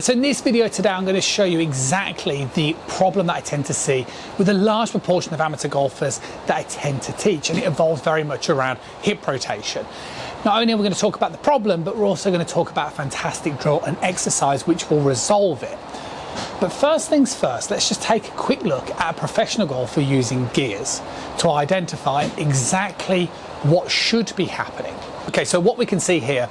So in this video today, I'm going to show you exactly the problem that I tend to see with a large proportion of amateur golfers that I tend to teach, and it involves very much around hip rotation. Not only are we going to talk about the problem, but we're also going to talk about a fantastic drill and exercise which will resolve it. But first things first, let's just take a quick look at a professional golfer using gears to identify exactly what should be happening. Okay, so what we can see here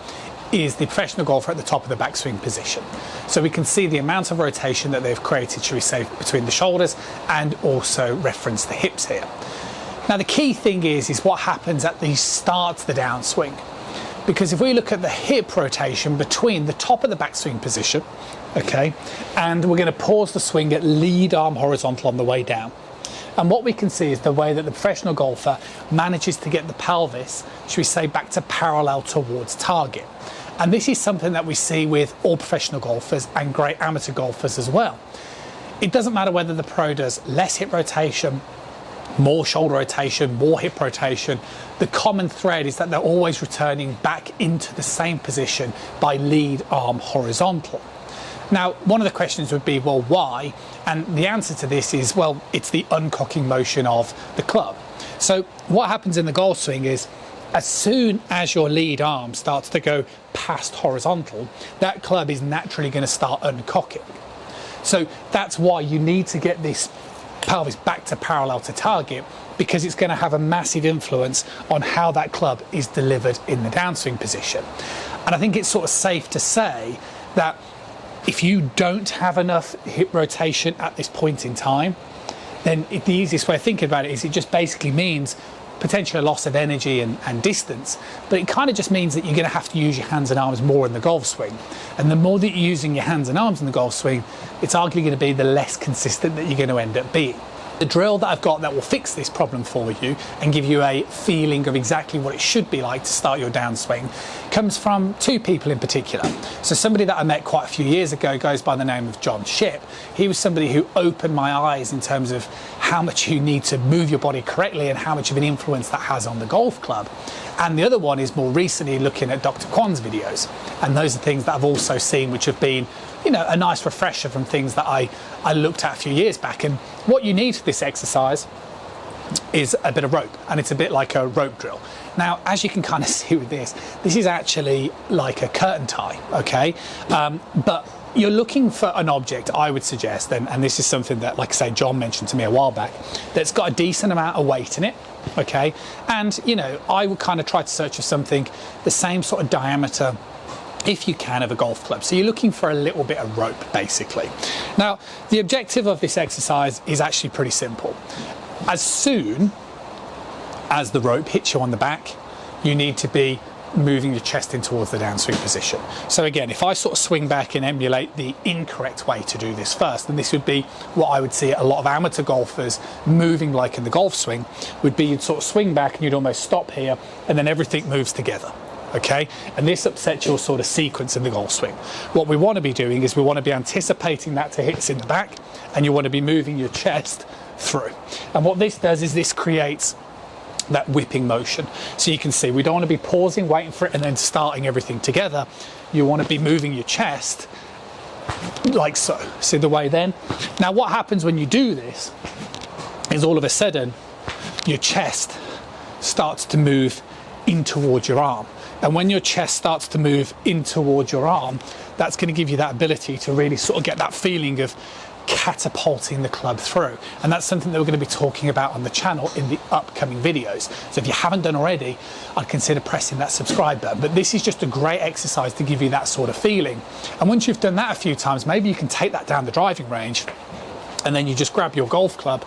is the professional golfer at the top of the backswing position. So we can see the amount of rotation that they've created, should we say, between the shoulders, and also reference the hips here. Now the key thing is what happens at the start of the downswing. Because if we look at the hip rotation between the top of the backswing position, okay, and we're going to pause the swing at lead arm horizontal on the way down. And what we can see is the way that the professional golfer manages to get the pelvis, should we say, back to parallel towards target. And this is something that we see with all professional golfers and great amateur golfers as well. It doesn't matter whether the pro does less hip rotation, more shoulder rotation, more hip rotation. The common thread is that they're always returning back into the same position by lead arm horizontal. Now, one of the questions would be, well, why? And the answer to this is, well, it's the uncocking motion of the club. So what happens in the golf swing is, as soon as your lead arm starts to go past horizontal, that club is naturally going to start uncocking. So that's why you need to get this pelvis back to parallel to target, because it's going to have a massive influence on how that club is delivered in the downswing position. And I think it's sort of safe to say that if you don't have enough hip rotation at this point in time, then the easiest way of thinking about it is it just basically means potentially a loss of energy and distance, but it kind of just means that you're going to have to use your hands and arms more in the golf swing. And the more that you're using your hands and arms in the golf swing, it's arguably going to be the less consistent that you're going to end up being. The drill that I've got that will fix this problem for you and give you a feeling of exactly what it should be like to start your downswing comes from two people in particular. So somebody that I met quite a few years ago goes by the name of John Shipp. He was somebody who opened my eyes in terms of how much you need to move your body correctly and how much of an influence that has on the golf club. And the other one is more recently looking at Dr. Kwan's videos. And those are things that I've also seen which have been, you know, a nice refresher from things that I looked at a few years back. And what you need for this exercise is a bit of rope, and it's a bit like a rope drill. Now, as you can kind of see with this is actually like a curtain tie, okay? But you're looking for an object, I would suggest, and this is something that, like I say, John mentioned to me a while back, that's got a decent amount of weight in it, okay? And, you know, I would kind of try to search for something the same sort of diameter, if you can, of a golf club. So you're looking for a little bit of rope, basically. Now, the objective of this exercise is actually pretty simple. As soon as the rope hits you on the back, you need to be moving your chest in towards the downswing position. So again, if I sort of swing back and emulate the incorrect way to do this first, then this would be what I would see a lot of amateur golfers moving like in the golf swing, would be you'd sort of swing back and you'd almost stop here, and then everything moves together. Okay, and this upsets your sort of sequence in the golf swing. What we want to be doing is we want to be anticipating that to hit us in the back, and you want to be moving your chest through. And what this does is this creates that whipping motion. So you can see we don't want to be pausing, waiting for it, and then starting everything together. You want to be moving your chest like so. See the way then? Now what happens when you do this is all of a sudden your chest starts to move in towards your arm. And when your chest starts to move in towards your arm, that's going to give you that ability to really sort of get that feeling of catapulting the club through. And that's something that we're going to be talking about on the channel in the upcoming videos. So if you haven't done already, I'd consider pressing that subscribe button. But this is just a great exercise to give you that sort of feeling. And once you've done that a few times, maybe you can take that down the driving range, and then you just grab your golf club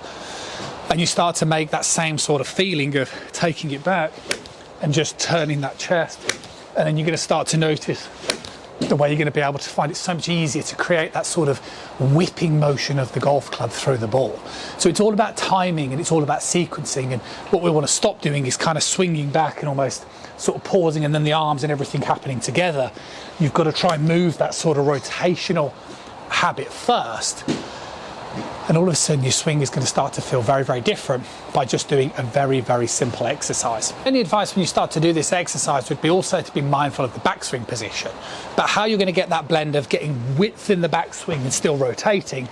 and you start to make that same sort of feeling of taking it back and just turning that chest. And then you're going to start to notice the way you're going to be able to find it so much easier to create that sort of whipping motion of the golf club through the ball. So it's all about timing and it's all about sequencing, and what we want to stop doing is kind of swinging back and almost sort of pausing and then the arms and everything happening together. You've got to try and move that sort of rotational habit first, And all of a sudden your swing is going to start to feel very, very different by just doing a very, very simple exercise. Any advice when you start to do this exercise would be also to be mindful of the backswing position. But how you're going to get that blend of getting width in the backswing and still rotating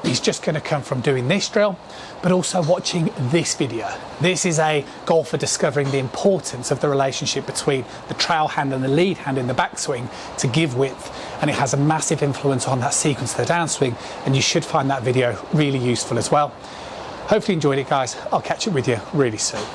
is just going to come from doing this drill, but also watching this video. This is a golfer discovering the importance of the relationship between the trail hand and the lead hand in the backswing to give width, and it has a massive influence on that sequence of the downswing, and you should find that video really useful as well. Hopefully you enjoyed it, guys. I'll catch up with you really soon.